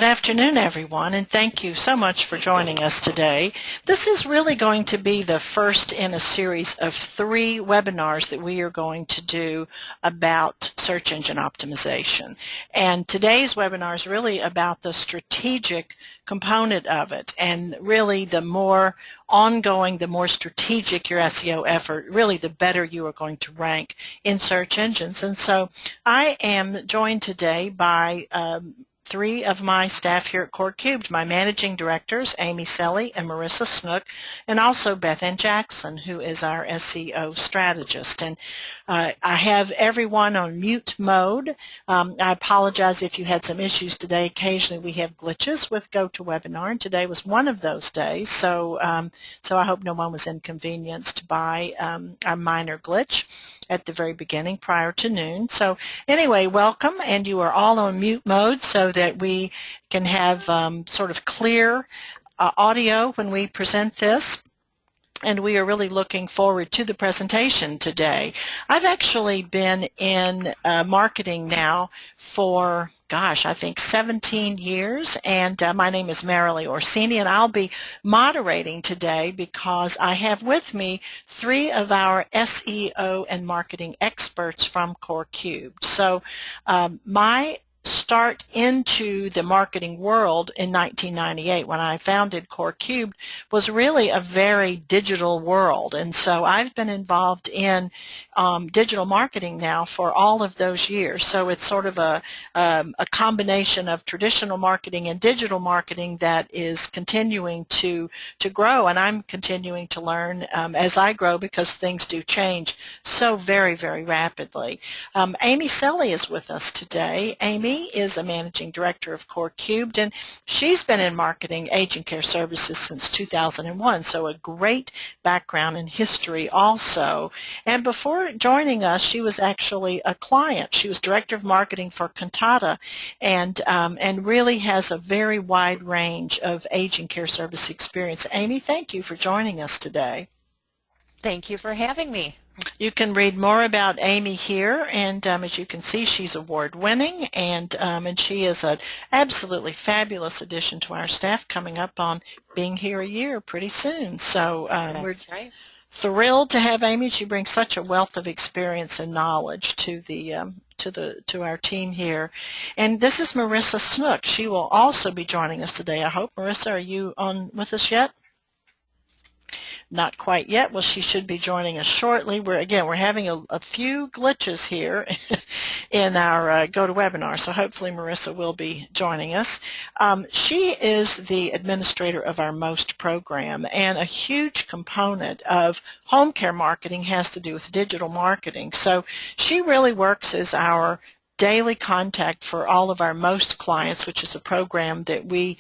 good afternoon, everyone, and thank you so much for joining us today. This is really going to be the first in a series of 3 webinars that we are going to do about search engine optimization. And today's webinar is really about the strategic component of it, and really the more ongoing, the more strategic your SEO effort, really the better you are going to rank in search engines. And so I am joined today by 3 of my staff here at corecubed, my managing directors, Amy Selly and Marissa Snook, and also Beth Ann Jackson, who is our SEO strategist. And I have everyone on mute mode. I apologize if you had some issues today. Occasionally we have glitches with GoToWebinar, and today was one of those days. So I hope no one was inconvenienced by a minor glitch at the very beginning prior to noon. So anyway, welcome, and you are all on mute mode so that we can have sort of clear audio when we present this. And we are really looking forward to the presentation today. I've actually been in marketing now for, gosh, I think 17 years, and my name is Marilee Orsini, and I'll be moderating today because I have with me 3 of our SEO and marketing experts from corecubed. So my start into the marketing world in 1998 when I founded corecubed was really a very digital world, and so I've been involved in digital marketing now for all of those years. So it's sort of a combination of traditional marketing and digital marketing that is continuing to grow, and I'm continuing to learn as I grow because things do change so very, very rapidly. Amy Selly is with us today. Amy is a managing director of corecubed, and she's been in marketing agent care services since 2001, so a great background in history also. And before joining us, she was actually a client. She was director of marketing for Cantata, and really has a very wide range of agent care service experience. Amy, thank you for joining us today. Thank you for having me. You can read more about Amy here, and as you can see, she's award-winning, and she is an absolutely fabulous addition to our staff, coming up on being here a year pretty soon. So we're thrilled to have Amy. She brings such a wealth of experience and knowledge to to our team here. And this is Marissa Snook. She will also be joining us today, I hope. Marissa, are you on with us yet? Not quite yet. Well, she should be joining us shortly. We're having a few glitches here in our GoToWebinar, so hopefully Marissa will be joining us. She is the administrator of our MOST program, and a huge component of home care marketing has to do with digital marketing. So she really works as our daily contact for all of our MOST clients, which is a program that we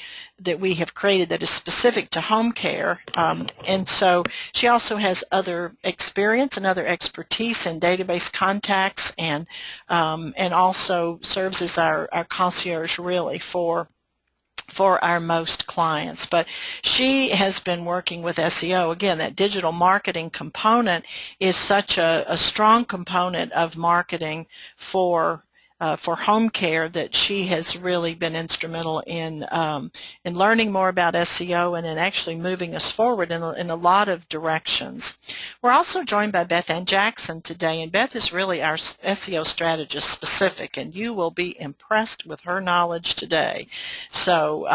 have created that is specific to home care. And so she also has other experience and other expertise in database contacts, and also serves as our concierge really for our MOST clients. But she has been working with SEO. Again, that digital marketing component is such a strong component of marketing for home care that she has really been instrumental in learning more about SEO and in actually moving us forward in a lot of directions. We're also joined by Beth Ann Jackson today, and Beth is really our SEO strategist specific, and you will be impressed with her knowledge today. So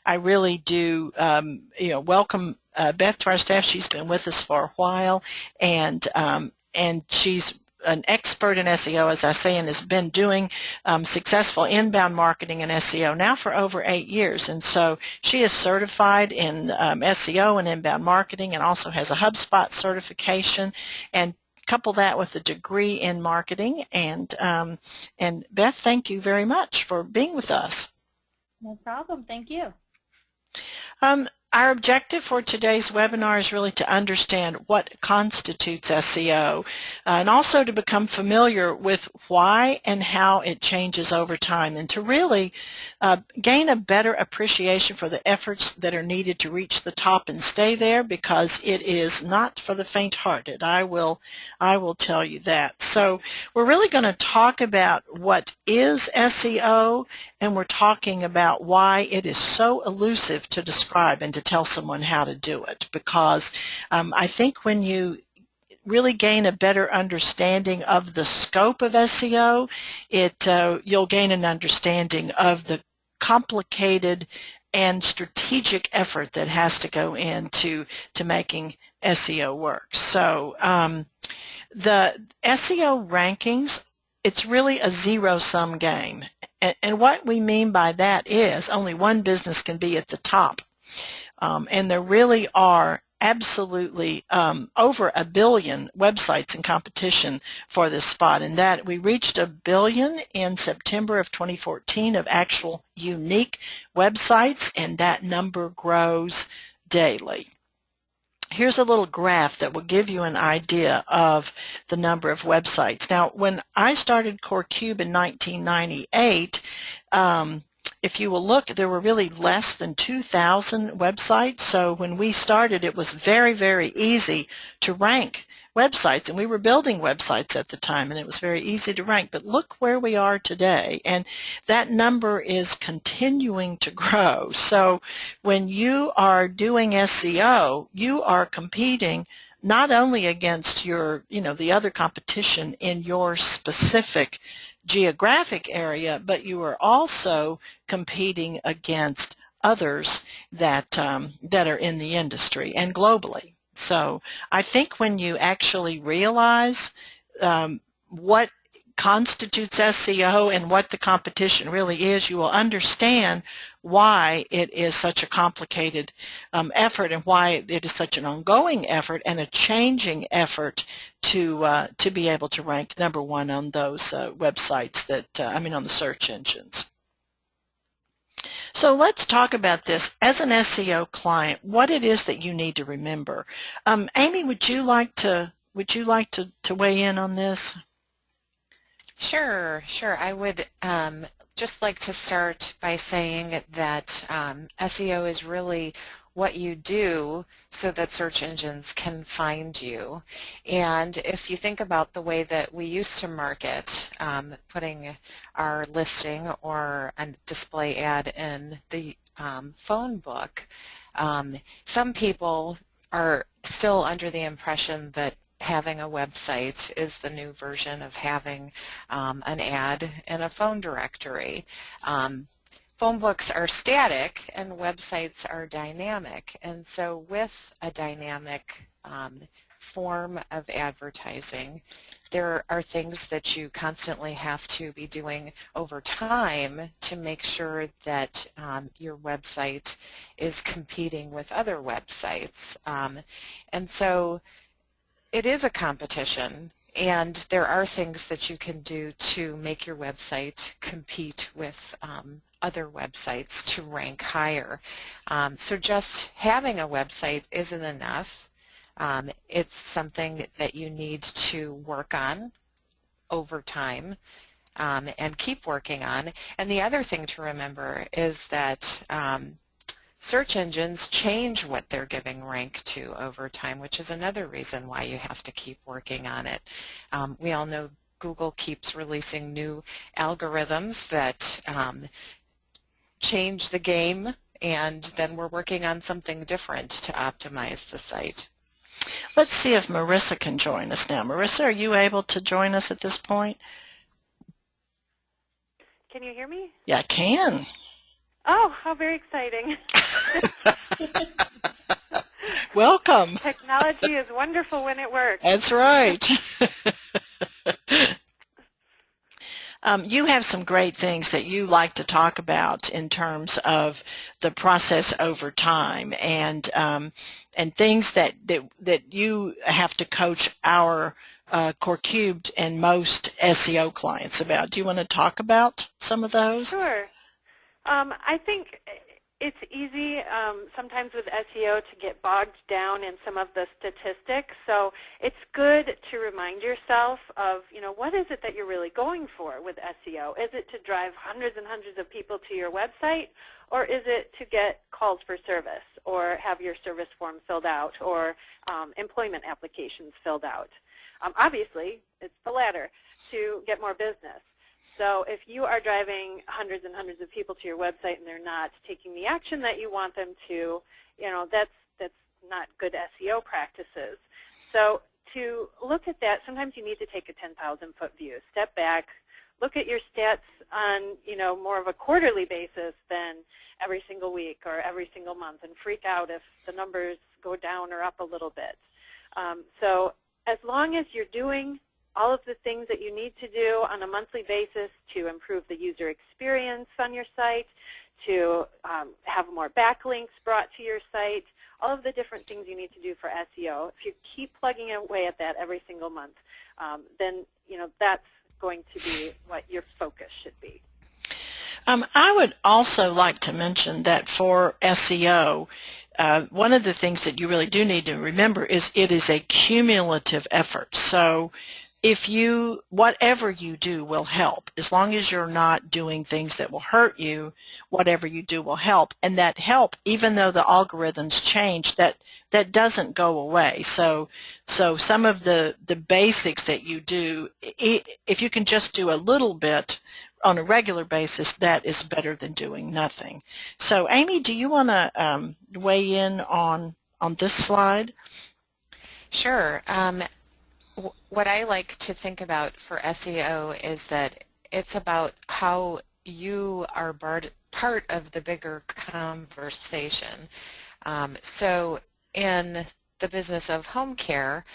I really do welcome Beth to our staff. She's been with us for a while, and she's an expert in SEO, as I say, and has been doing successful inbound marketing and SEO now for over 8 years. And so she is certified in SEO and inbound marketing, and also has a HubSpot certification, and couple that with a degree in marketing. And Beth, thank you very much for being with us. No problem. Thank you. Our objective for today's webinar is really to understand what constitutes SEO and also to become familiar with why and how it changes over time, and to really gain a better appreciation for the efforts that are needed to reach the top and stay there, because it is not for the faint-hearted. I will tell you that. So we're really going to talk about what is SEO, and we're talking about why it is so elusive to describe and to tell someone how to do it, because I think when you really gain a better understanding of the scope of SEO, you'll gain an understanding of the complicated and strategic effort that has to go into making SEO work. So the SEO rankings, it's really a zero-sum game. And what we mean by that is only one business can be at the top. And there really are absolutely over 1 billion websites in competition for this spot. And that we reached 1 billion in September of 2014 of actual unique websites, and that number grows daily. Here's a little graph that will give you an idea of the number of websites. Now, when I started corecubed in 1998, if you will look, there were really less than 2,000 websites. So when we started, it was very, very easy to rank websites, and we were building websites at the time, and it was very easy to rank. But look where we are today, and that number is continuing to grow. So when you are doing SEO, you are competing not only against the other competition in your specific geographic area, but you are also competing against others that are in the industry and globally. So I think when you actually realize what constitutes SEO and what the competition really is, you will understand why it is such a complicated effort, and why it is such an ongoing effort and a changing effort to be able to rank #1 on those websites that, on the search engines. So let's talk about this as an SEO client, what it is that you need to remember. Amy, would you like to weigh in on this? Sure. I would just like to start by saying that SEO is really what you do so that search engines can find you. And if you think about the way that we used to market, putting our listing or a display ad in the phone book, some people are still under the impression that having a website is the new version of having an ad in a phone directory. Phone books are static and websites are dynamic, and so with a dynamic form of advertising, there are things that you constantly have to be doing over time to make sure that your website is competing with other websites. And so it is a competition, and there are things that you can do to make your website compete with other websites to rank higher. So just having a website isn't enough. It's something that you need to work on over time and keep working on. And the other thing to remember is that search engines change what they're giving rank to over time, which is another reason why you have to keep working on it. We all know Google keeps releasing new algorithms that change the game, and then we're working on something different to optimize the site. Let's see if Marissa can join us now. Marissa, are you able to join us at this point? Can you hear me? Yeah, I can. Oh, how very exciting. Welcome. Technology is wonderful when it works. That's right. You have some great things that you like to talk about in terms of the process over time, and things that you have to coach our corecubed and most SEO clients about. Do you want to talk about some of those? Sure. I think It's easy sometimes with SEO to get bogged down in some of the statistics, so it's good to remind yourself of, what is it that you're really going for with SEO? Is it to drive hundreds and hundreds of people to your website, or is it to get calls for service, or have your service form filled out, or employment applications filled out? Obviously, it's the latter, to get more business. So if you are driving hundreds and hundreds of people to your website and they're not taking the action that you want them to, that's not good SEO practices. So to look at that, sometimes you need to take a 10,000-foot view. Step back, look at your stats on, more of a quarterly basis than every single week or every single month, and freak out if the numbers go down or up a little bit. So as long as you're doing all of the things that you need to do on a monthly basis to improve the user experience on your site, to have more backlinks brought to your site, all of the different things you need to do for SEO. If you keep plugging away at that every single month, then that's going to be what your focus should be. I would also like to mention that for SEO, one of the things that you really do need to remember is it is a cumulative effort. So whatever you do will help. As long as you're not doing things that will hurt you, whatever you do will help. And that help, even though the algorithms change, that doesn't go away. So some of the basics that you do, if you can just do a little bit on a regular basis, that is better than doing nothing. So Amy, do you want to weigh in on this slide? Sure. What I like to think about for SEO is that it's about how you are part of the bigger conversation. So in the business of home care,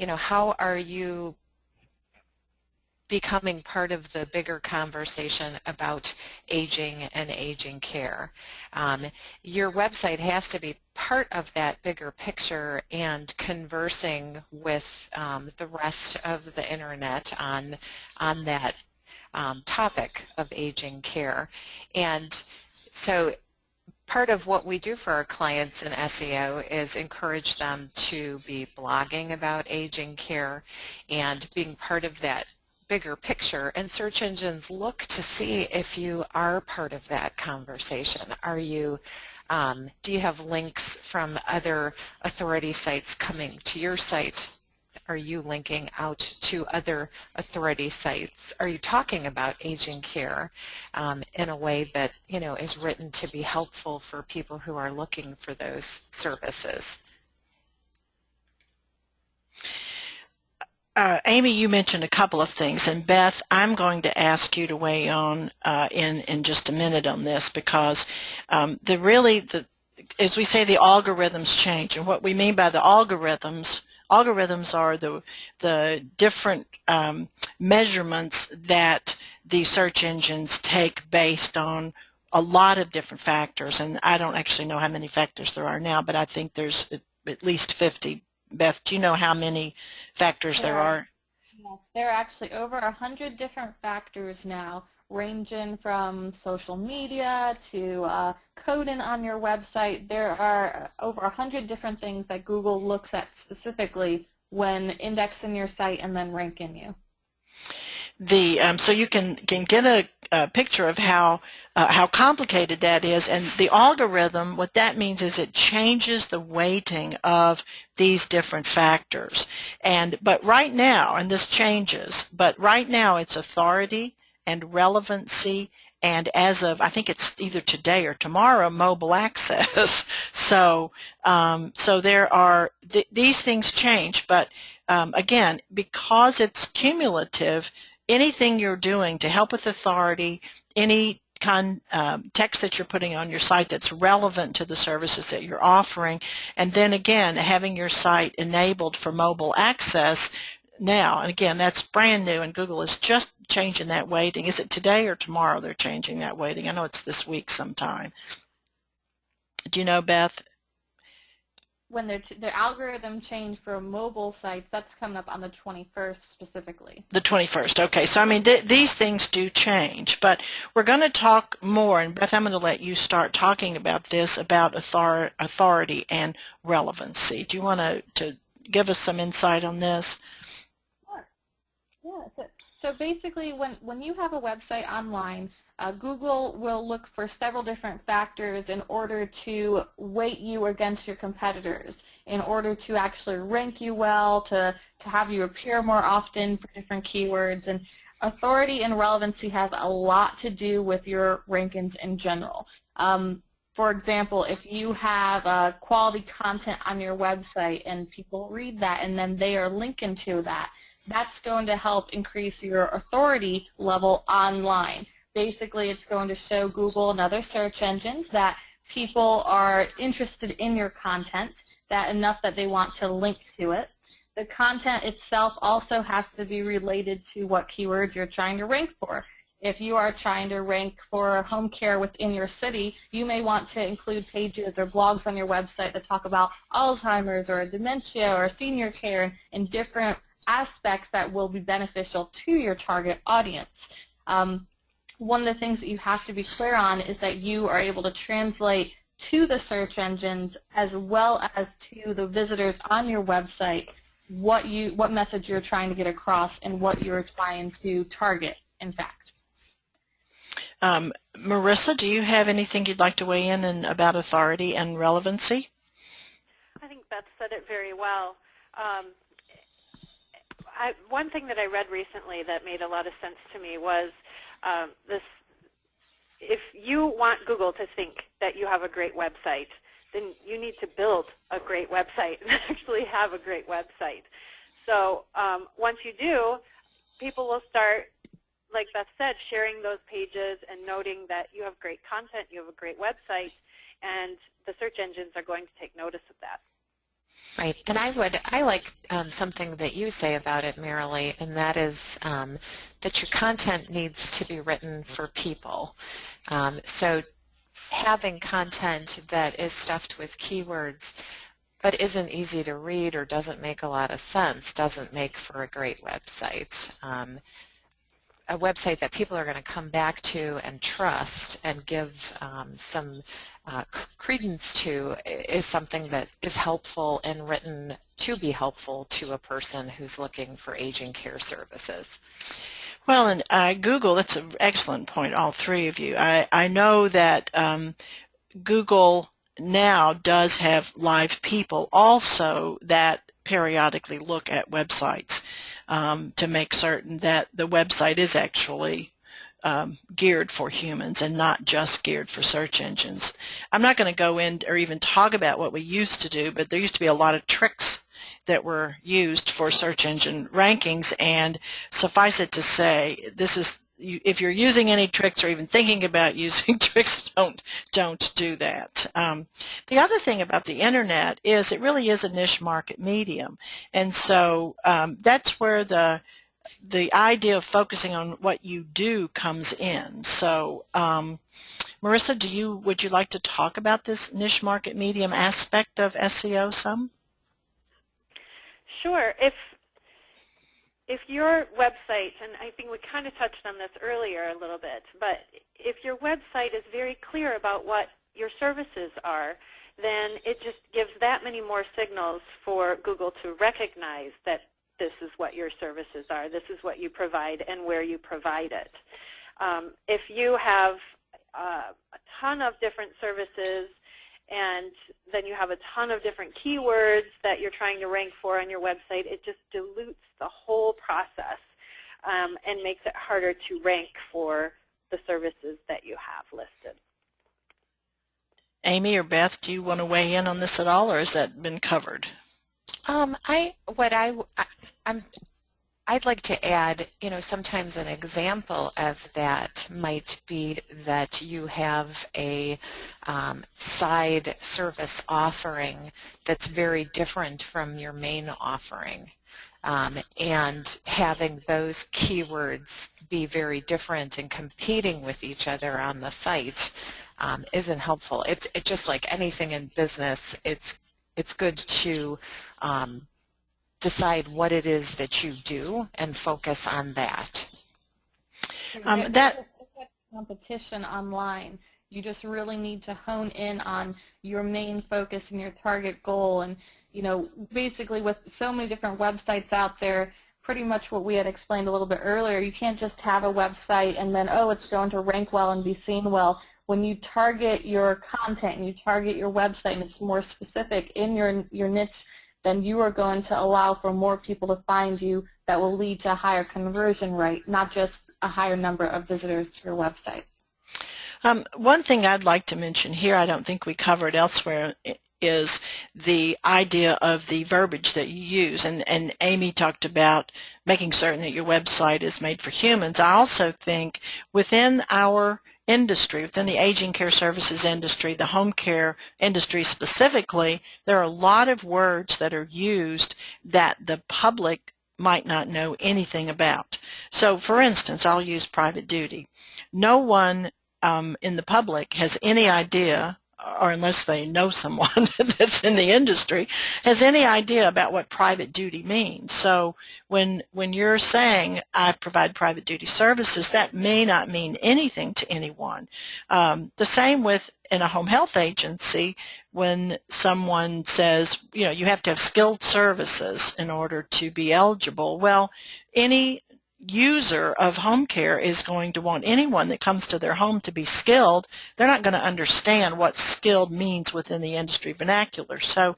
how are you becoming part of the bigger conversation about aging and aging care? Your website has to be part of that bigger picture and conversing with the rest of the internet on that topic of aging care. And so part of what we do for our clients in SEO is encourage them to be blogging about aging care and being part of that bigger picture, and search engines look to see if you are part of that conversation. Are you, do you have links from other authority sites coming to your site? Are you linking out to other authority sites? Are you talking about aging care in a way that is written to be helpful for people who are looking for those services? Amy, you mentioned a couple of things, and Beth, I'm going to ask you to weigh on in just a minute on this, because as we say, the algorithms change, and what we mean by the algorithms are the different measurements that the search engines take based on a lot of different factors, and I don't actually know how many factors there are now, but I think there's at least 50. Beth, do you know how many factors there are? Yes, there are actually over 100 different factors now, ranging from social media to coding on your website. There are over 100 different things that Google looks at specifically when indexing your site and then ranking you. So you can get a picture of how complicated that is, and the algorithm, what that means is it changes the weighting of these different factors. But right now, and this changes, but right now it's authority and relevancy, and as of, I think it's either today or tomorrow, mobile access. So there are these things change, but again, because it's cumulative, anything you're doing to help with authority, any text that you're putting on your site that's relevant to the services that you're offering, and then again having your site enabled for mobile access now, and again that's brand new, and Google is just changing that weighting. Is it today or tomorrow they're changing that weighting? I know it's this week sometime. Do you know, Beth? when their algorithm change for mobile sites, that's coming up on the 21st specifically. The 21st. Okay. So, I mean, these things do change, but we're going to talk more, and Beth, I'm going to let you start talking about this, about authority and relevancy. Do you want to give us some insight on this? Sure. Yeah. So basically, when you have a website online, Google will look for several different factors in order to weight you against your competitors, in order to actually rank you well, to have you appear more often for different keywords. And authority and relevancy have a lot to do with your rankings in general. For example, if you have quality content on your website and people read that and then they are linking to that, that's going to help increase your authority level online. Basically, it's going to show Google and other search engines that people are interested in your content, that enough that they want to link to it. The content itself also has to be related to what keywords you're trying to rank for. If you are trying to rank for home care within your city, you may want to include pages or blogs on your website that talk about Alzheimer's or dementia or senior care and different aspects that will be beneficial to your target audience. One of the things that you have to be clear on is that you are able to translate to the search engines as well as to the visitors on your website what message you're trying to get across and what you're trying to target, in fact. Marissa, do you have anything you'd like to weigh in about authority and relevancy? I think Beth said it very well. One thing that I read recently that made a lot of sense to me was if you want Google to think that you have a great website, then you need to build a great website and actually have a great website. So once you do, people will start, like Beth said, sharing those pages and noting that you have great content, you have a great website, and the search engines are going to take notice of that. Right, and I like something that you say about it, Marilee, and that is that your content needs to be written for people. So having content that is stuffed with keywords but isn't easy to read or doesn't make a lot of sense doesn't make for a great website. A website that people are going to come back to and trust and give some credence to is something that is helpful and written to be helpful to a person who's looking for aging care services. Well, and Google, that's an excellent point, all three of you. I know that Google now does have live people also that periodically look at websites to make certain that the website is actually geared for humans and not just geared for search engines. I'm not going to go in or even talk about what we used to do, but there used to be a lot of tricks that were used for search engine rankings, and suffice it to say, this is, if you're using any tricks or even thinking about using tricks, don't do that. The other thing about the internet is it really is a niche market medium, and so that's where the idea of focusing on what you do comes in. So Marissa, would you like to talk about this niche market medium aspect of SEO some? Sure. If your website, and I think we kind of touched on this earlier a little bit, but if your website is very clear about what your services are, then it just gives that many more signals for Google to recognize that this is what your services are, this is what you provide, and where you provide it. If you have a ton of different services and then you have a ton of different keywords that you're trying to rank for on your website, it just dilutes the whole process and makes it harder to rank for the services that you have listed. Amy or Beth, do you want to weigh in on this at all, or has that been covered? I'd like to add, sometimes an example of that might be that you have a side service offering that's very different from your main offering. And having those keywords be very different and competing with each other on the site isn't helpful. It's just like anything in business. It's it's good to decide what it is that you do and focus on that. That competition online. You just really need to hone in on your main focus and your target goal. And, you know, basically with so many different websites out there, pretty much what we had explained a little bit earlier, you can't just have a website and then, oh, it's going to rank well and be seen well. When you target your content and you target your website and it's more specific in your niche, then you are going to allow for more people to find you. That will lead to a higher conversion rate, not just a higher number of visitors to your website. One thing I'd like to mention here, I don't think we covered elsewhere, is the idea of the verbiage that you use. And Amy talked about making certain that your website is made for humans. I also think within our industry, within the aging care services industry, the home care industry specifically, there are a lot of words that are used that the public might not know anything about. So for instance, I'll use private duty. No one in the public has any idea, or unless they know someone that's in the industry, has any idea about what private duty means. So when you're saying I provide private duty services, that may not mean anything to anyone. The same with in a home health agency, when someone says, you know, you have to have skilled services in order to be eligible. Well, any user of home care is going to want anyone that comes to their home to be skilled. They're not going to understand what skilled means within the industry vernacular. So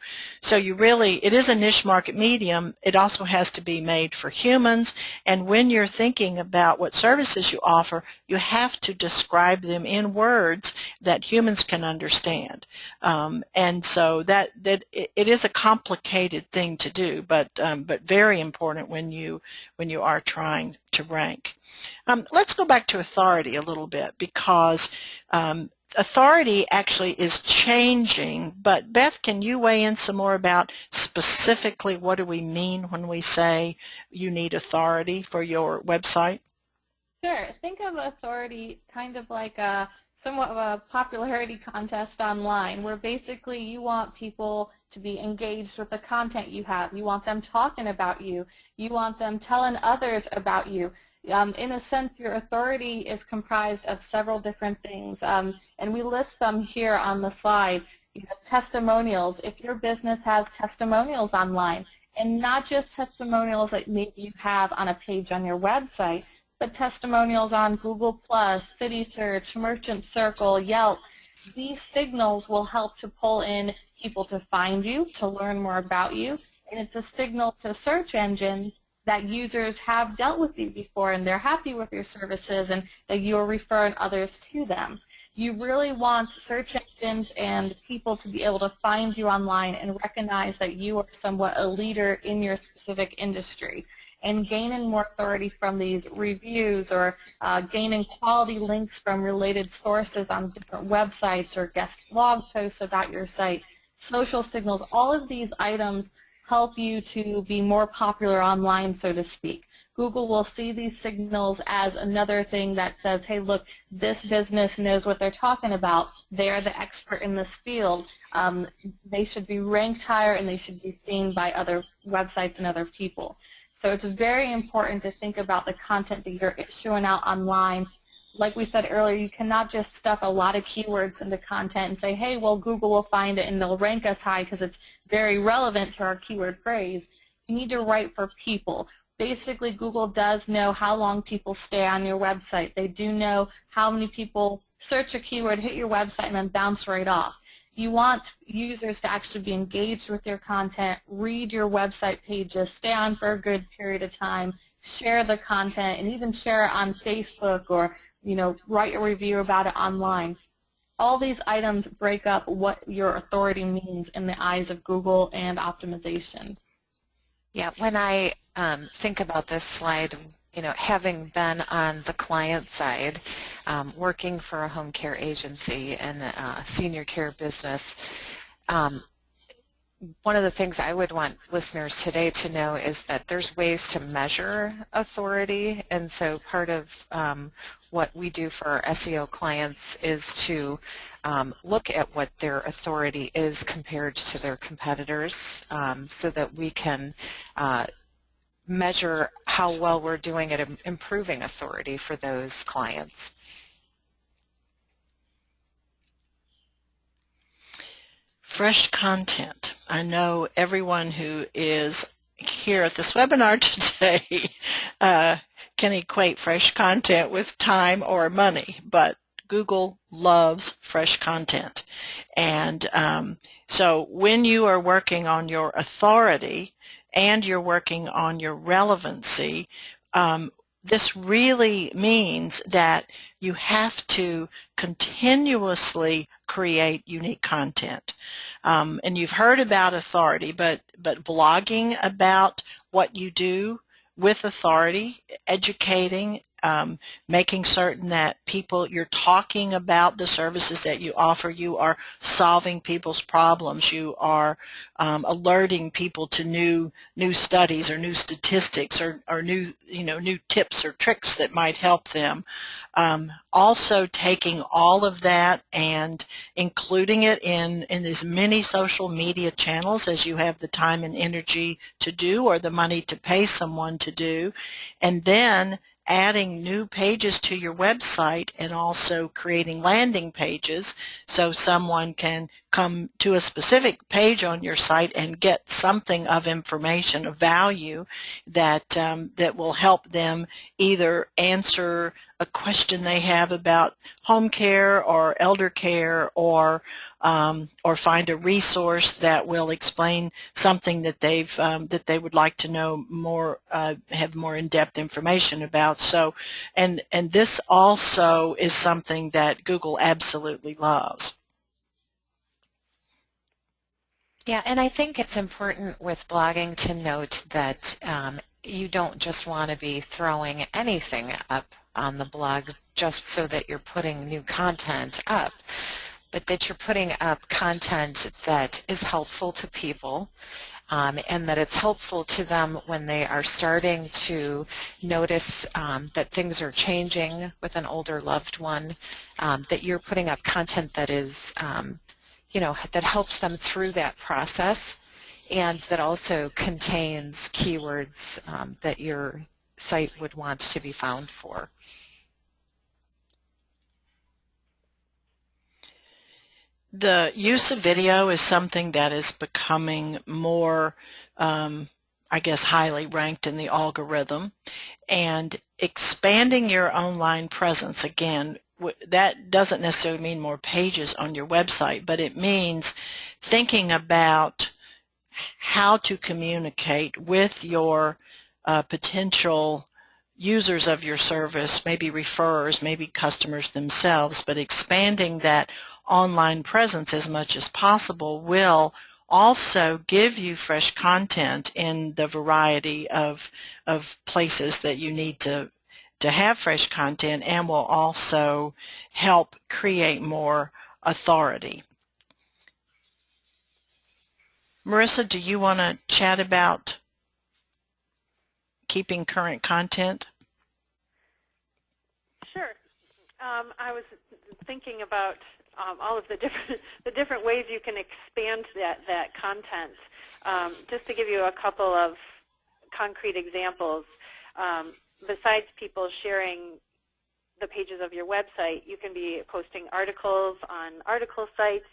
you really, it is a niche market medium. It also has to be made for humans. And when you're thinking about what services you offer, you have to describe them in words that humans can understand. And so that it is a complicated thing to do, but very important when you are trying to rank. Let's go back to authority a little bit, because authority actually is changing. But Beth, can you weigh in some more about specifically what do we mean when we say you need authority for your website? Sure. Think of authority kind of like somewhat of a popularity contest online, where basically you want people to be engaged with the content you have. You want them talking about you. You want them telling others about you. In a sense, your authority is comprised of several different things, and we list them here on the slide. You know, testimonials. If your business has testimonials online, and not just testimonials that maybe you have on a page on your website, but testimonials on Google+, CitySearch, Merchant Circle, Yelp. These signals will help to pull in people to find you, to learn more about you, and it's a signal to search engines that users have dealt with you before and they're happy with your services and that you're referring others to them. You really want search engines and people to be able to find you online and recognize that you are somewhat a leader in your specific industry. And gaining more authority from these reviews, or gaining quality links from related sources on different websites or guest blog posts about your site, social signals, all of these items help you to be more popular online, so to speak. Google will see these signals as another thing that says, hey, look, this business knows what they're talking about. They're the expert in this field. They should be ranked higher and they should be seen by other websites and other people. So it's very important to think about the content that you're issuing out online. Like we said earlier, you cannot just stuff a lot of keywords into content and say, hey, well, Google will find it and they'll rank us high because it's very relevant to our keyword phrase. You need to write for people. Basically, Google does know how long people stay on your website. They do know how many people search a keyword, hit your website, and then bounce right off. You want users to actually be engaged with your content, read your website pages, stay on for a good period of time, share the content, and even share it on Facebook, or write a review about it online. All these items break up what your authority means in the eyes of Google and optimization. Yeah, when I think about this slide, having been on the client side, working for a home care agency and a senior care business, one of the things I would want listeners today to know is that there's ways to measure authority, and so part of what we do for our SEO clients is to look at what their authority is compared to their competitors, so that we can measure how well we're doing at improving authority for those clients. Fresh content. I know everyone who is here at this webinar today can equate fresh content with time or money, but Google loves fresh content. And so when you are working on your authority and you're working on your relevancy, this really means that you have to continuously create unique content. And you've heard about authority, but blogging about what you do with authority, educating, making certain that you're talking about the services that you offer, you are solving people's problems, you are alerting people to new studies or new statistics or new tips or tricks that might help them. Also taking all of that and including it in as many social media channels as you have the time and energy to do or the money to pay someone to do, and then adding new pages to your website and also creating landing pages so someone can come to a specific page on your site and get something of information of value that that will help them either answer a question they have about home care or elder care, or find a resource that will explain something that that they would like to know more, have more in-depth information about. So, and this also is something that Google absolutely loves. Yeah, and I think it's important with blogging to note that you don't just want to be throwing anything up on the blog just so that you're putting new content up, but that you're putting up content that is helpful to people, and that it's helpful to them when they are starting to notice that things are changing with an older loved one, that you're putting up content that is that helps them through that process, and that also contains keywords that your site would want to be found for. The use of video is something that is becoming more, I guess, highly ranked in the algorithm, and expanding your online presence, again, that doesn't necessarily mean more pages on your website, but it means thinking about how to communicate with your potential users of your service, maybe referrers, maybe customers themselves, but expanding that online presence as much as possible will also give you fresh content in the variety of places that you need to have fresh content, and will also help create more authority. Marissa, do you want to chat about keeping current content? Sure. I was thinking about all of the different ways you can expand that content. Just to give you a couple of concrete examples, besides people sharing the pages of your website, you can be posting articles on article sites,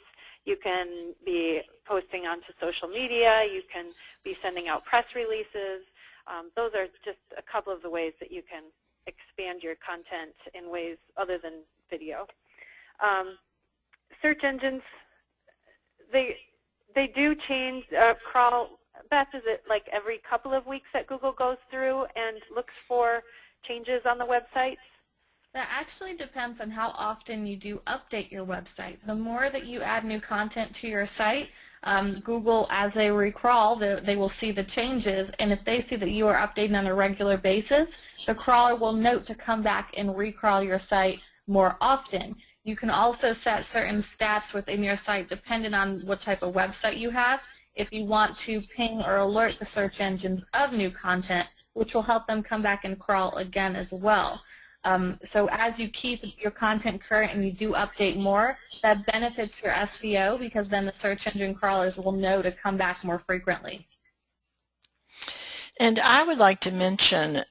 you can be posting onto social media, you can be sending out press releases. Those are just a couple of the ways that you can expand your content in ways other than video. Search engines, they do change, crawl. Beth, is it like every couple of weeks that Google goes through and looks for changes on the websites? That actually depends on how often you do update your website. The more that you add new content to your site, Google, as they recrawl, they will see the changes, and if they see that you are updating on a regular basis, the crawler will note to come back and recrawl your site more often. You can also set certain stats within your site depending on what type of website you have. if you want to ping or alert the search engines of new content, which will help them come back and crawl again as well. So as you keep your content current and you do update more, that benefits your SEO because then the search engine crawlers will know to come back more frequently. And I would like to mention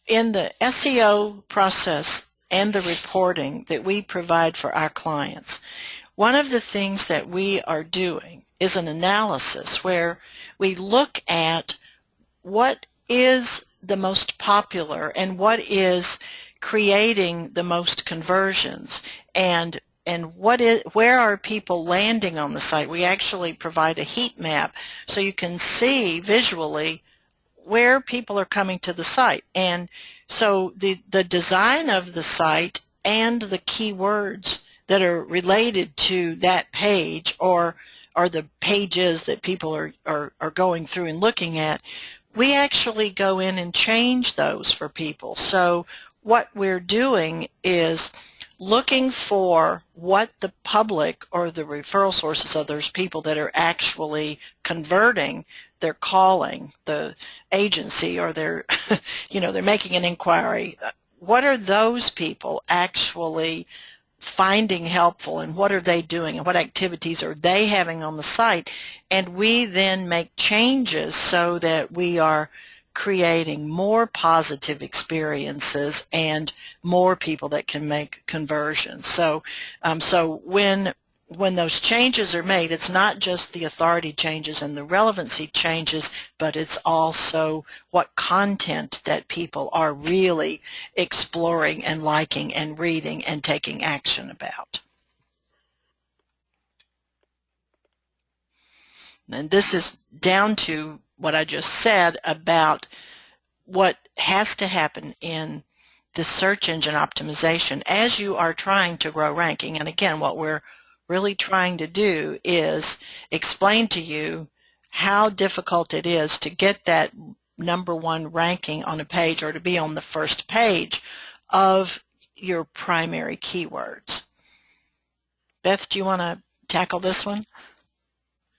in the SEO process and the reporting that we provide for our clients, one of the things that we are doing is an analysis where we look at what is the most popular and what is creating the most conversions and where are people landing on the site. We actually provide a heat map so you can see visually where people are coming to the site. And so the design of the site and the keywords that are related to that page or the pages that people are going through and looking at, we actually go in and change those for people. So what we're doing is looking for what the public or the referral sources of those people that are actually converting, they're calling the agency or they're they're making an inquiry. What are those people actually finding helpful, and what are they doing, and what activities are they having on the site? And we then make changes so that we are creating more positive experiences and more people that can make conversions. So when those changes are made, it's not just the authority changes and the relevancy changes, but it's also what content that people are really exploring and liking and reading and taking action about. And this is down to what I just said about what has to happen in the search engine optimization as you are trying to grow ranking. And again, what we're really trying to do is explain to you how difficult it is to get that #1 ranking on a page or to be on the first page of your primary keywords. Beth, do you want to tackle this one?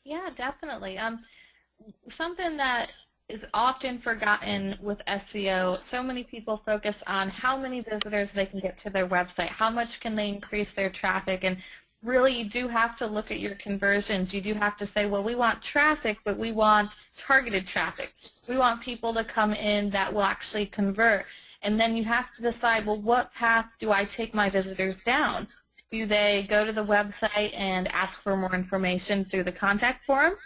Yeah, definitely. Something that is often forgotten with SEO, so many people focus on how many visitors they can get to their website, how much can they increase their traffic, and really you do have to look at your conversions. You do have to say, well, we want traffic, but we want targeted traffic. We want people to come in that will actually convert. And then you have to decide, well, what path do I take my visitors down? Do they go to the website and ask for more information through the contact form?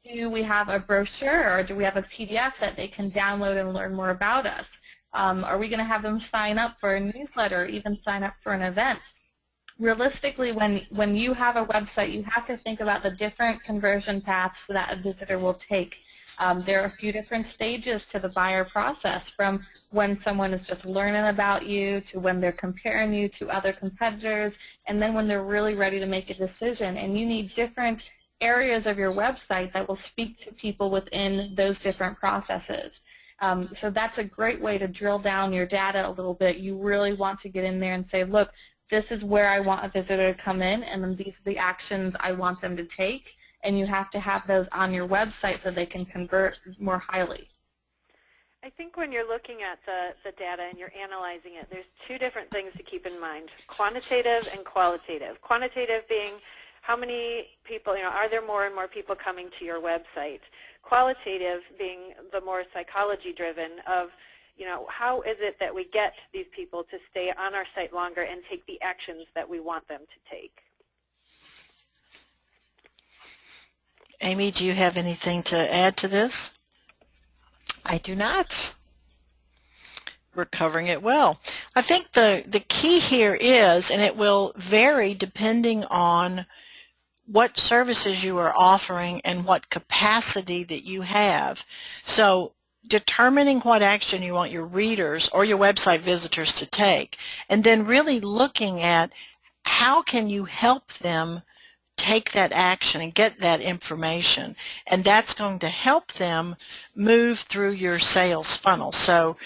Do we have a brochure, or do we have a PDF that they can download and learn more about us? Are we going to have them sign up for a newsletter or even sign up for an event? Realistically, when you have a website, you have to think about the different conversion paths that a visitor will take. There are a few different stages to the buyer process, from when someone is just learning about you to when they're comparing you to other competitors, and then when they're really ready to make a decision. And you need different areas of your website that will speak to people within those different processes. So that's a great way to drill down your data a little bit. You really want to get in there and say, look, this is where I want a visitor to come in, and then these are the actions I want them to take. And you have to have those on your website so they can convert more highly. I think when you're looking at the data and you're analyzing it, there's two different things to keep in mind: quantitative and qualitative. Quantitative being how many people, are there more and more people coming to your website? Qualitative being the more psychology-driven of, how is it that we get these people to stay on our site longer and take the actions that we want them to take? Amy, do you have anything to add to this? I do not. We're covering it well. I think the key here is, and it will vary depending on what services you are offering and what capacity that you have. So determining what action you want your readers or your website visitors to take, and then really looking at how can you help them take that action and get that information, and that's going to help them move through your sales funnel. So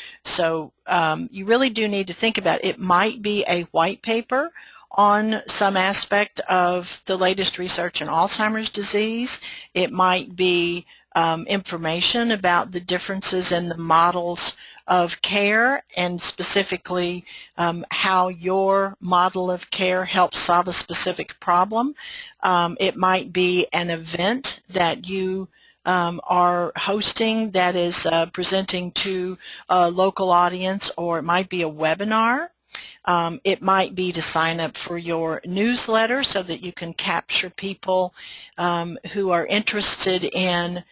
you really do need to think about it. It might be a white paper, on some aspect of the latest research in Alzheimer's disease. It might be information about the differences in the models of care, and specifically how your model of care helps solve a specific problem. It might be an event that you are hosting that is presenting to a local audience, or it might be a webinar. It might be to sign up for your newsletter so that you can capture people who are interested in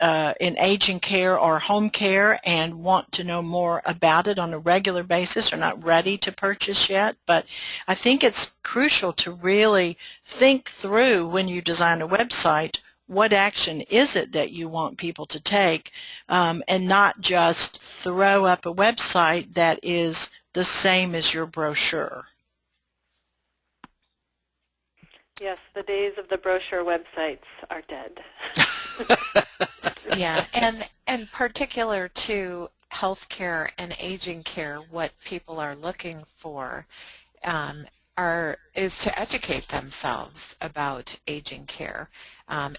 aging care or home care and want to know more about it on a regular basis, or not ready to purchase yet. But I think it's crucial to really think through, when you design a website, what action is it that you want people to take, and not just throw up a website that is the same as your brochure. Yes, the days of the brochure websites are dead. Yeah, and particular to healthcare and aging care, what people are looking for is to educate themselves about aging care.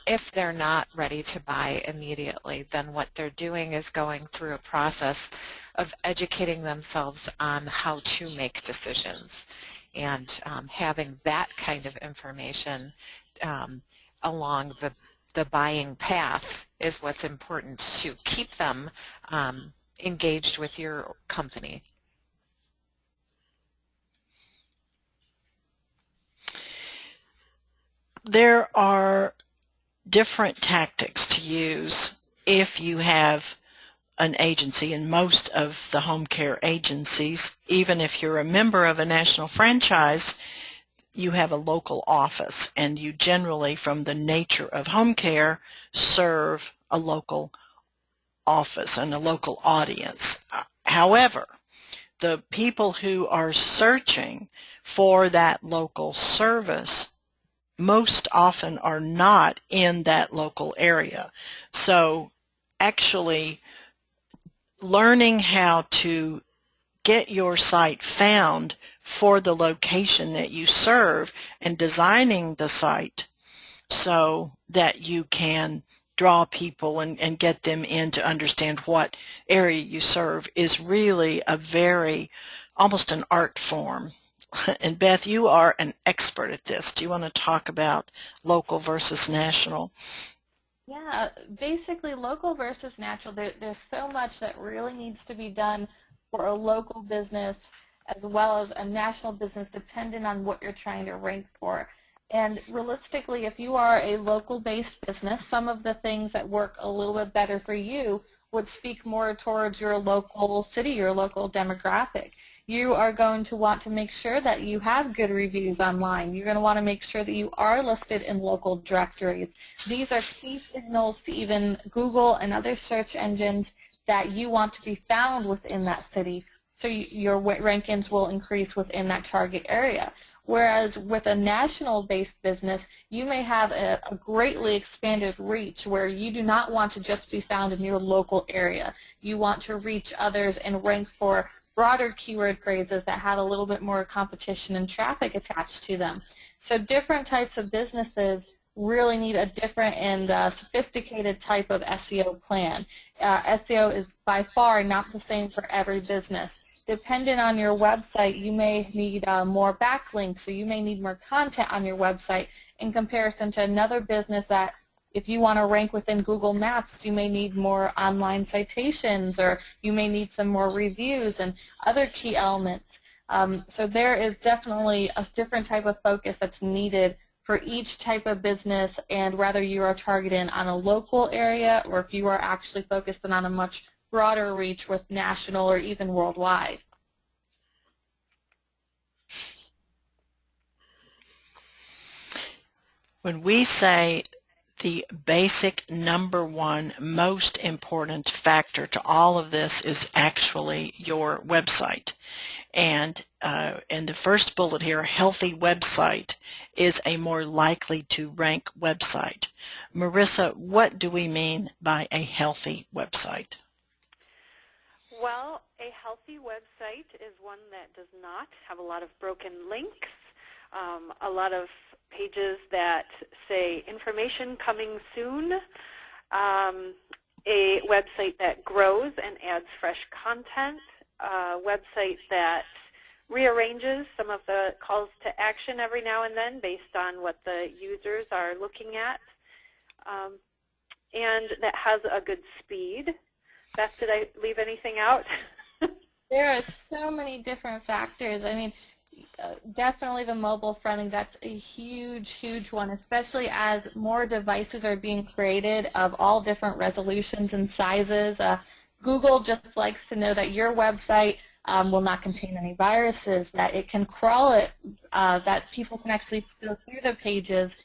If they're not ready to buy immediately, then what they're doing is going through a process of educating themselves on how to make decisions, and having that kind of information along the buying path is what's important to keep them engaged with your company. There are different tactics to use if you have an agency, and most of the home care agencies, even if you're a member of a national franchise, you have a local office, and you generally, from the nature of home care, serve a local office and a local audience. However, the people who are searching for that local service most often are not in that local area. So actually learning how to get your site found for the location that you serve, and designing the site so that you can draw people and get them in to understand what area you serve, is really almost an art form. And Beth, you are an expert at this. Do you want to talk about local versus national? Yeah, basically local versus natural. There's so much that really needs to be done for a local business as well as a national business, depending on what you're trying to rank for. And realistically, if you are a local-based business, some of the things that work a little bit better for you would speak more towards your local city, your local demographic. You are going to want to make sure that you have good reviews online. You're going to want to make sure that you are listed in local directories. These are key signals to even Google and other search engines that you want to be found within that city, so your rankings will increase within that target area. Whereas with a national-based business, you may have a greatly expanded reach where you do not want to just be found in your local area. You want to reach others and rank for broader keyword phrases that have a little bit more competition and traffic attached to them. So different types of businesses really need a different and sophisticated type of SEO plan. SEO is by far not the same for every business. Depending on your website, you may need more backlinks, so you may need more content on your website in comparison to another business that, if you want to rank within Google Maps, you may need more online citations, or you may need some more reviews and other key elements. So there is definitely a different type of focus that's needed for each type of business, and whether you are targeting on a local area or if you are actually focused on a much broader reach with national or even worldwide. When we say the basic number one most important factor to all of this is actually your website. And in the first bullet here, a healthy website is a more likely to rank website. Marissa, what do we mean by a healthy website? Well, a healthy website is one that does not have a lot of broken links, a lot of pages that say information coming soon, a website that grows and adds fresh content, a website that rearranges some of the calls to action every now and then based on what the users are looking at, and that has a good speed. Beth, did I leave anything out? There are so many different factors. I mean, definitely the mobile friendly, that's a huge, huge one, especially as more devices are being created of all different resolutions and sizes. Google just likes to know that your website will not contain any viruses, that it can crawl it, that people can actually go through the pages.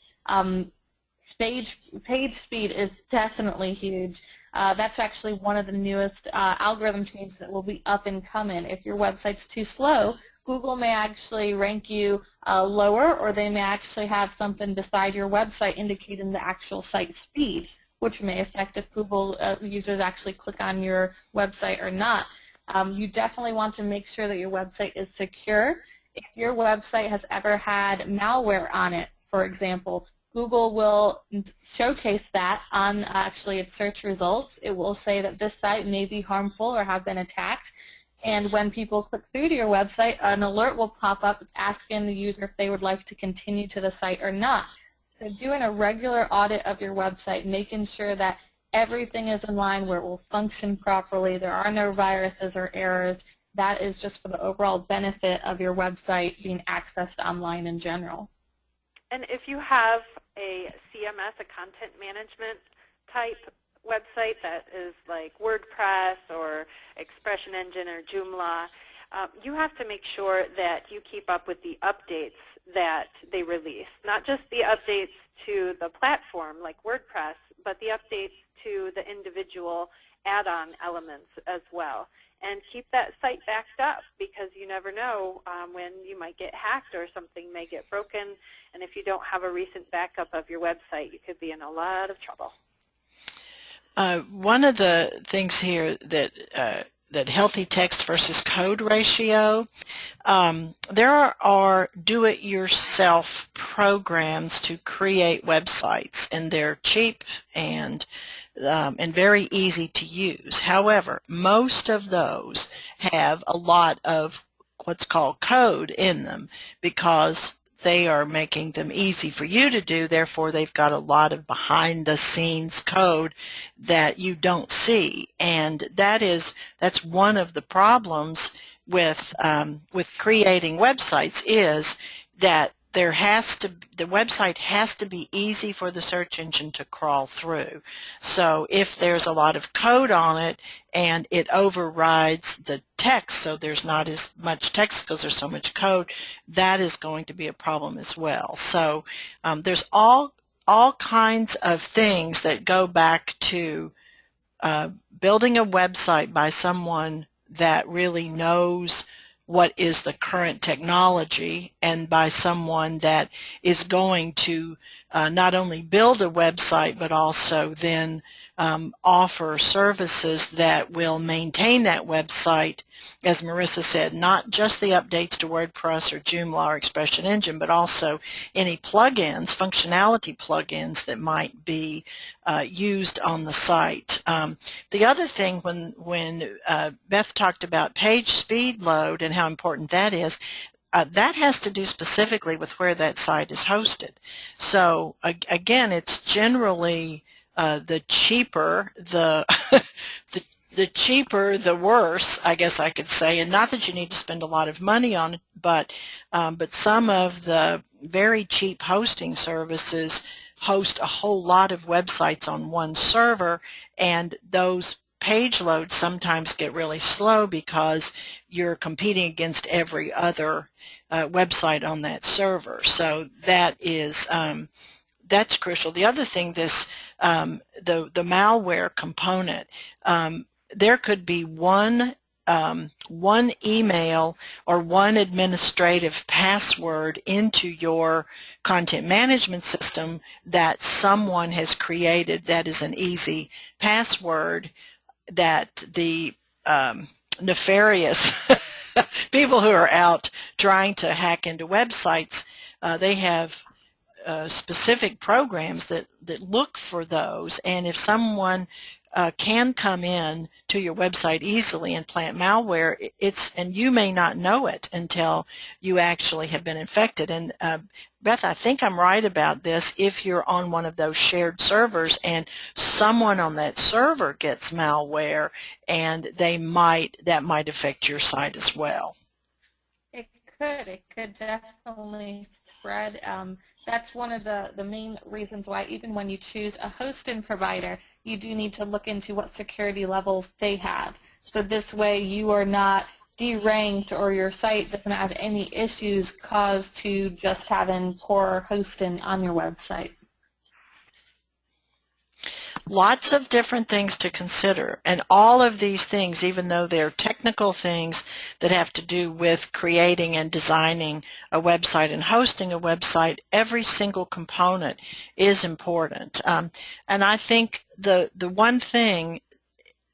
Page speed is definitely huge. That's actually one of the newest algorithm changes that will be up and coming. If your website's too slow, Google may actually rank you lower, or they may actually have something beside your website indicating the actual site speed, which may affect if Google users actually click on your website or not. You definitely want to make sure that your website is secure. If your website has ever had malware on it, for example, Google will showcase that on actually its search results. It will say that this site may be harmful or have been attacked. And when people click through to your website, an alert will pop up asking the user if they would like to continue to the site or not. So doing a regular audit of your website, making sure that everything is in line where it will function properly, there are no viruses or errors, that is just for the overall benefit of your website being accessed online in general. And if you have a CMS, a content management type website that is like WordPress or Expression Engine or Joomla, you have to make sure that you keep up with the updates that they release. Not just the updates to the platform like WordPress, but the updates to the individual add-on elements as well. And keep that site backed up, because you never know when you might get hacked or something may get broken. And if you don't have a recent backup of your website, you could be in a lot of trouble. One of the things here that healthy text versus code ratio, there are do-it-yourself programs to create websites, and they're cheap and very easy to use. However, most of those have a lot of what's called code in them because they are making them easy for you to do. Therefore, they've got a lot of behind-the-scenes code that you don't see, and that's one of the problems with creating websites, is that the website has to be easy for the search engine to crawl through. So if there's a lot of code on it and it overrides the text, so there's not as much text because there's so much code, that is going to be a problem as well. So there's all kinds of things that go back to building a website by someone that really knows what is the current technology, and by someone that is going to not only build a website but also then offer services that will maintain that website, as Marissa said, not just the updates to WordPress or Joomla or Expression Engine, but also any plugins, functionality plugins that might be used on the site. The other thing, when Beth talked about page speed load and how important that is, that has to do specifically with where that site is hosted. So again, it's generally the cheaper, the cheaper, the worse, I guess I could say. And not that you need to spend a lot of money on it, but some of the very cheap hosting services host a whole lot of websites on one server, and those page loads sometimes get really slow because you're competing against every other website on that server. So that is that's crucial. The other thing, the malware component, there could be one email or one administrative password into your content management system that someone has created that is an easy password that the nefarious people who are out trying to hack into websites, they have specific programs that look for those, and if someone can come in to your website easily and plant malware, and you may not know it until you actually have been infected. And Beth, I think I'm right about this. If you're on one of those shared servers and someone on that server gets malware, and that might affect your site as well. It could definitely spread. That's one of the main reasons why even when you choose a hosting provider, you do need to look into what security levels they have. So this way you are not deranked, or your site doesn't have any issues caused to just having poor hosting on your website. Lots of different things to consider, and all of these things, even though they're technical things that have to do with creating and designing a website and hosting a website, every single component is important. And I think the one thing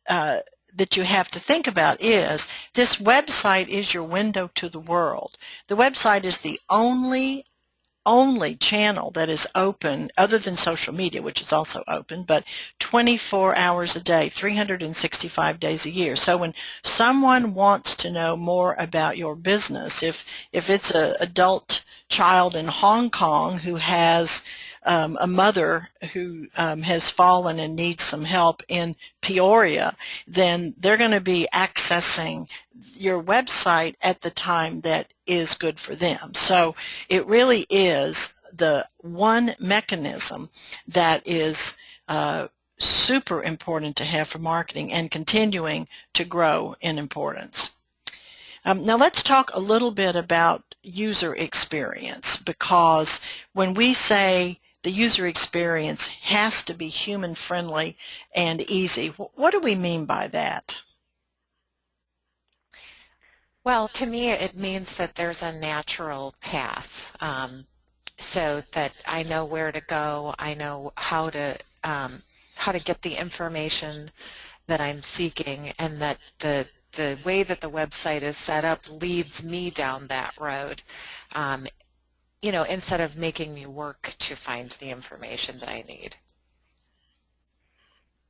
that you have to think about is this website is your window to the world. The website is the only channel that is open, other than social media, which is also open, but 24 hours a day, 365 days a year. So when someone wants to know more about your business, if it's an adult child in Hong Kong who has a mother who has fallen and needs some help in Peoria, then they're going to be accessing your website at the time that is good for them. So it really is the one mechanism that is super important to have for marketing and continuing to grow in importance. Now let's talk a little bit about user experience, because when we say the user experience has to be human-friendly and easy, what do we mean by that? Well, to me, it means that there's a natural path, so that I know where to go, I know how to get the information that I'm seeking, and that the way that the website is set up leads me down that road, you know, instead of making me work to find the information that I need.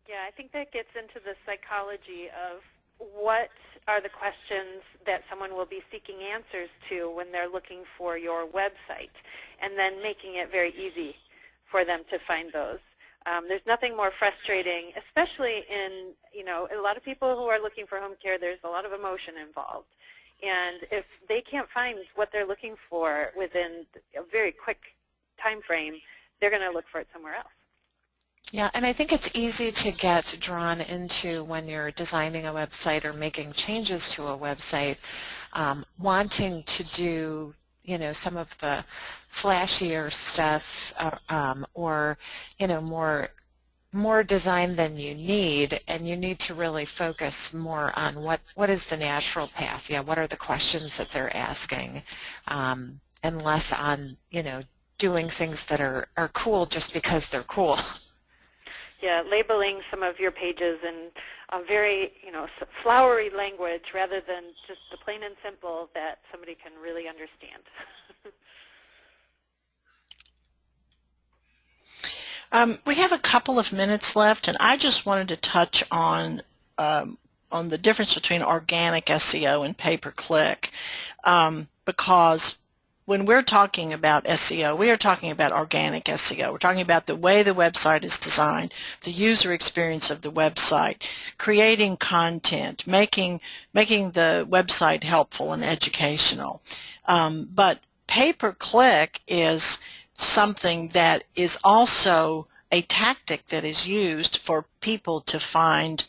Yeah, I think that gets into the psychology of what are the questions that someone will be seeking answers to when they're looking for your website, and then making it very easy for them to find those. There's nothing more frustrating, especially in, you know, a lot of people who are looking for home care, there's a lot of emotion involved. And if they can't find what they're looking for within a very quick time frame, they're going to look for it somewhere else. Yeah, and I think it's easy to get drawn into, when you're designing a website or making changes to a website, wanting to do, you know, some of the flashier stuff, or, you know, more design than you need, and you need to really focus more on what is the natural path. Yeah, what are the questions that they're asking, and less on, you know, doing things that are cool just because they're cool. Yeah, labeling some of your pages in a very, you know, flowery language rather than just the plain and simple that somebody can really understand. We have a couple of minutes left, and I just wanted to touch on the difference between organic SEO and pay-per-click, because when we're talking about SEO, we are talking about organic SEO. We're talking about the way the website is designed, the user experience of the website, creating content, making the website helpful and educational. But pay-per-click is something that is also a tactic that is used for people to find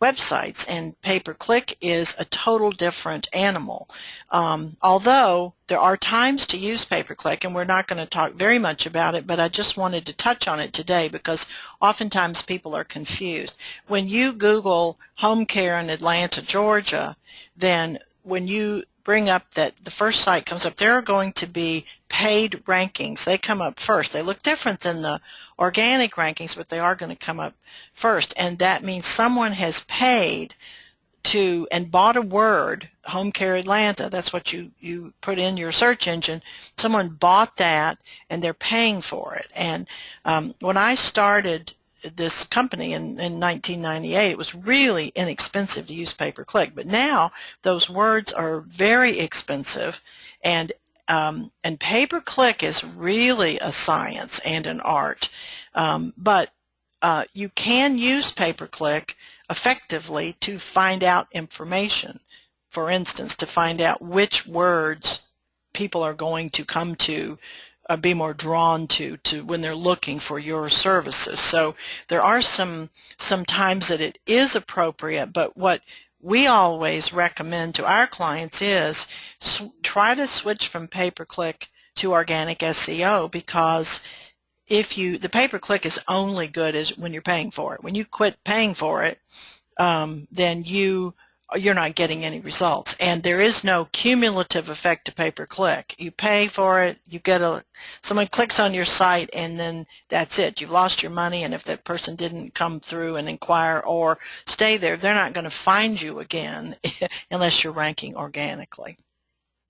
websites, and pay-per-click is a total different animal. Although there are times to use pay-per-click, and we're not going to talk very much about it, but I just wanted to touch on it today because oftentimes people are confused. When you Google home care in Atlanta, Georgia, then when you bring up that the first site comes up, there are going to be paid rankings. They come up first. They look different than the organic rankings, but they are going to come up first, and that means someone has paid and bought a word, Home Care Atlanta, that's what you put in your search engine, someone bought that and they're paying for it. And when I started this company in 1998, it was really inexpensive to use pay-per-click, but now those words are very expensive, and pay-per-click is really a science and an art. But you can use pay-per-click effectively to find out information. For instance, to find out which words people are going to come to, be more drawn to when they're looking for your services. So there are some times that it is appropriate, but what we always recommend to our clients is try to switch from pay-per-click to organic SEO, because the pay-per-click is only good as when you're paying for it. When you quit paying for it, then you're not getting any results. And there is no cumulative effect to pay-per-click. You pay for it, you get someone clicks on your site, and then that's it. You've lost your money, and if that person didn't come through and inquire or stay there, they're not going to find you again unless you're ranking organically.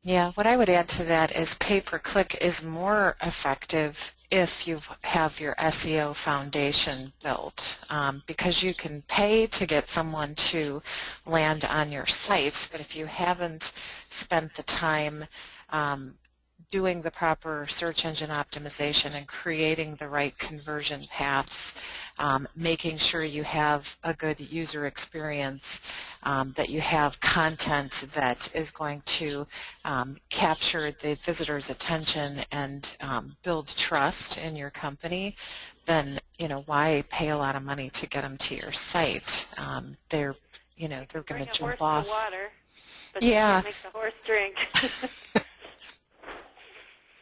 Yeah, what I would add to that is pay-per-click is more effective if you have your SEO foundation built, because you can pay to get someone to land on your site, but if you haven't spent the time doing the proper search engine optimization and creating the right conversion paths, making sure you have a good user experience, that you have content that is going to capture the visitor's attention and build trust in your company, then why pay a lot of money to get them to your site? They're going to jump off. To water, but yeah. you can't make the horse drink.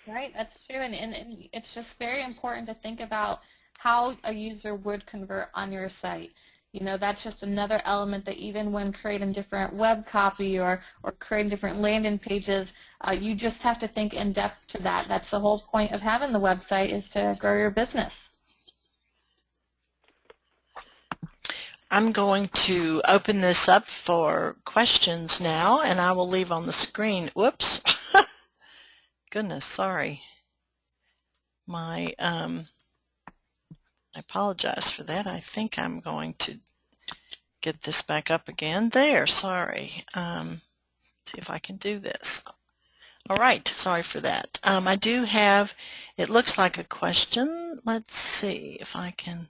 Right, that's true, and it's just very important to think about how a user would convert on your site. That's just another element that even when creating different web copy or creating different landing pages, you just have to think in depth to that. That's the whole point of having the website, is to grow your business. I'm going to open this up for questions now, and I will leave on the screen. Whoops. Goodness, sorry. I apologize for that. I think I'm going to get this back up again. There, sorry. See if I can do this. All right, sorry for that. I do have, it looks like a question. Let's see if I can.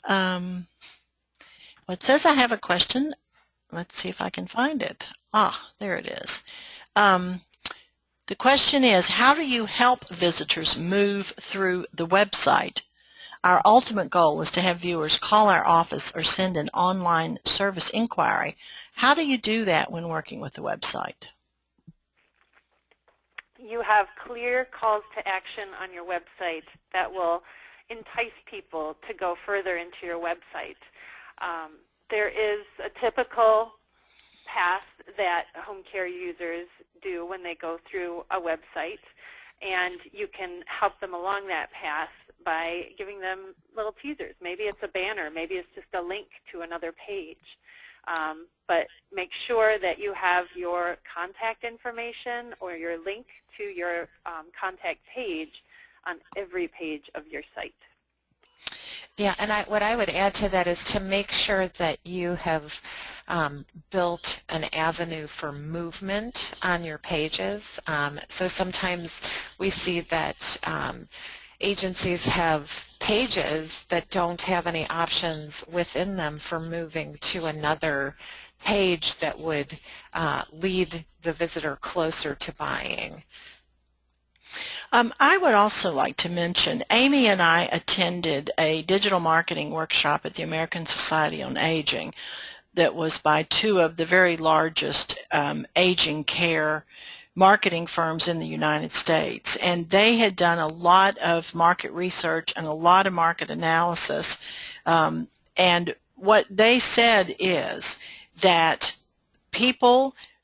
Well, it says I have a question. Let's see if I can find it. Ah, there it is. The question is, how do you help visitors move through the website? Our ultimate goal is to have viewers call our office or send an online service inquiry. How do you do that when working with the website? You have clear calls to action on your website that will entice people to go further into your website. There is a typical path that home care users do when they go through a website, and you can help them along that path by giving them little teasers. Maybe it's a banner, maybe it's just a link to another page. But make sure that you have your contact information or your link to your contact page on every page of your site. Yeah, and what I would add to that is to make sure that you have built an avenue for movement on your pages. So sometimes we see that agencies have pages that don't have any options within them for moving to another page that would lead the visitor closer to buying. I would also like to mention, Amy and I attended a digital marketing workshop at the American Society on Aging that was by two of the very largest aging care marketing firms in the United States. And they had done a lot of market research and a lot of market analysis. And what they said is that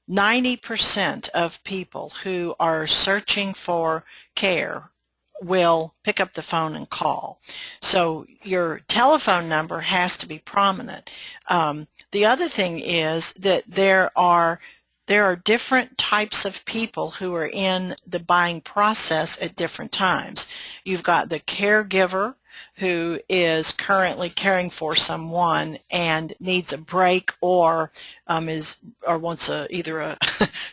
90% of people who are searching for care will pick up the phone and call. So your telephone number has to be prominent. The other thing is that there are different types of people who are in the buying process at different times. You've got the caregiver who is currently caring for someone and needs a break, or wants either a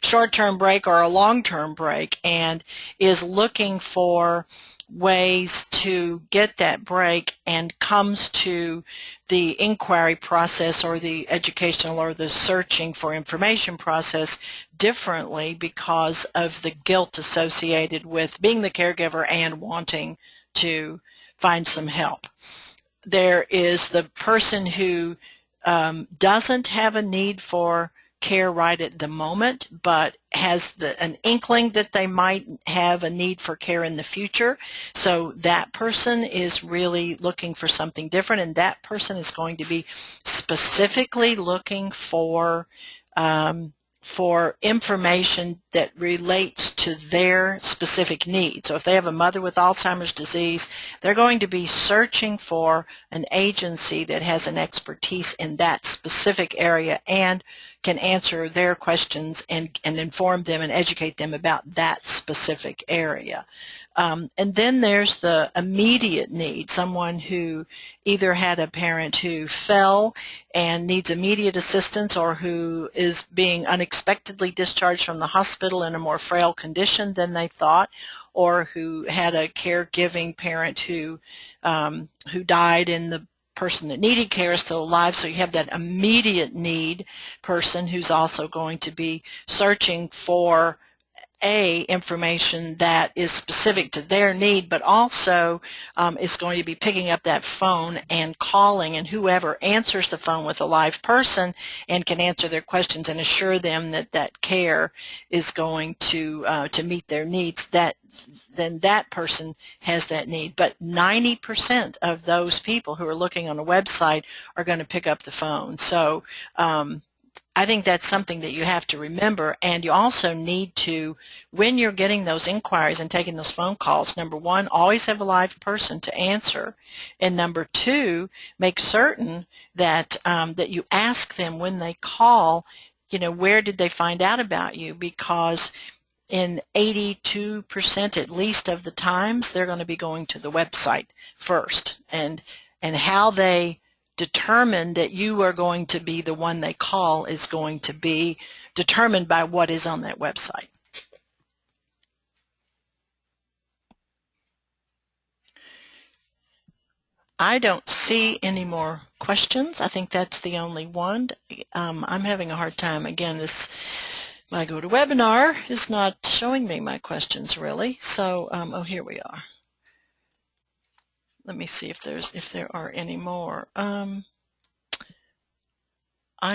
short-term break or a long-term break, and is looking for ways to get that break, and comes to the inquiry process or the educational or the searching for information process differently because of the guilt associated with being the caregiver and wanting to find some help. There is the person who doesn't have a need for care right at the moment, but has an inkling that they might have a need for care in the future. So that person is really looking for something different, and that person is going to be specifically looking for information that relates to their specific needs. So if they have a mother with Alzheimer's disease, they're going to be searching for an agency that has an expertise in that specific area and can answer their questions and inform them and educate them about that specific area. And then there's the immediate need, someone who either had a parent who fell and needs immediate assistance, or who is being unexpectedly discharged from the hospital in a more frail condition than they thought, or who had a caregiving parent who died and the person that needed care is still alive. So you have that immediate need person who's also going to be searching for information that is specific to their need, but also is going to be picking up that phone and calling, and whoever answers the phone with a live person and can answer their questions and assure them that that care is going to meet their needs, then that person has that need. But 90% of those people who are looking on a website are going to pick up the phone. So I think that's something that you have to remember, and you also need to, when you're getting those inquiries and taking those phone calls, number one, always have a live person to answer, and number two, make certain that that you ask them when they call, where did they find out about you, because in 82% at least of the times, they're going to be going to the website first, and how they determine that you are going to be the one they call is going to be determined by what is on that website. I don't see any more questions. I think that's the only one. I'm having a hard time. Again, my GoToWebinar is not showing me my questions really. So, oh, here we are. Let me see if there are any more. I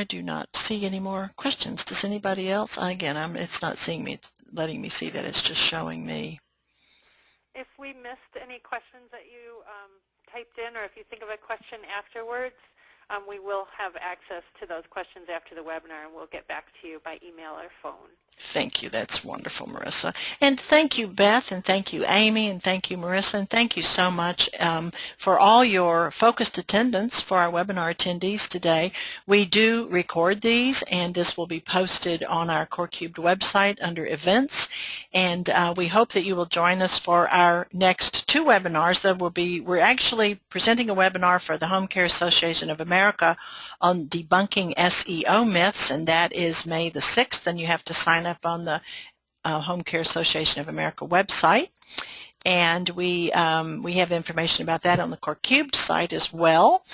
do not see any more questions. Does anybody else? Again, it's not seeing me. It's letting me see that. It's just showing me. If we missed any questions that you typed in, or if you think of a question afterwards, we will have access to those questions after the webinar, and we'll get back to you by email or phone. Thank you. That's wonderful, Marissa. And thank you, Beth, and thank you, Amy, and thank you, Marissa, and thank you so much for all your focused attendance for our webinar attendees today. We do record these, and this will be posted on our corecubed website under events, and we hope that you will join us for our next two webinars. We're actually presenting a webinar for the Home Care Association of America on debunking SEO myths, and that is May the 6th, and you have to sign up on the Home Care Association of America website. And we have information about that on the corecubed site as well.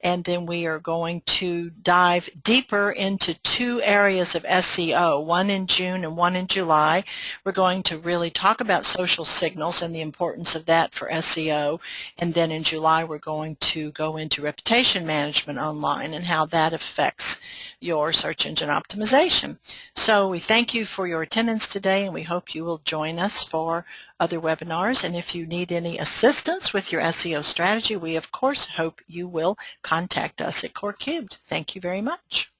And then we are going to dive deeper into two areas of SEO, one in June and one in July. We're going to really talk about social signals and the importance of that for SEO. And then in July, we're going to go into reputation management online and how that affects your search engine optimization. So we thank you for your attendance today, and we hope you will join us for other webinars. And if you need any assistance with your SEO strategy, we of course hope you will contact us at corecubed. Thank you very much.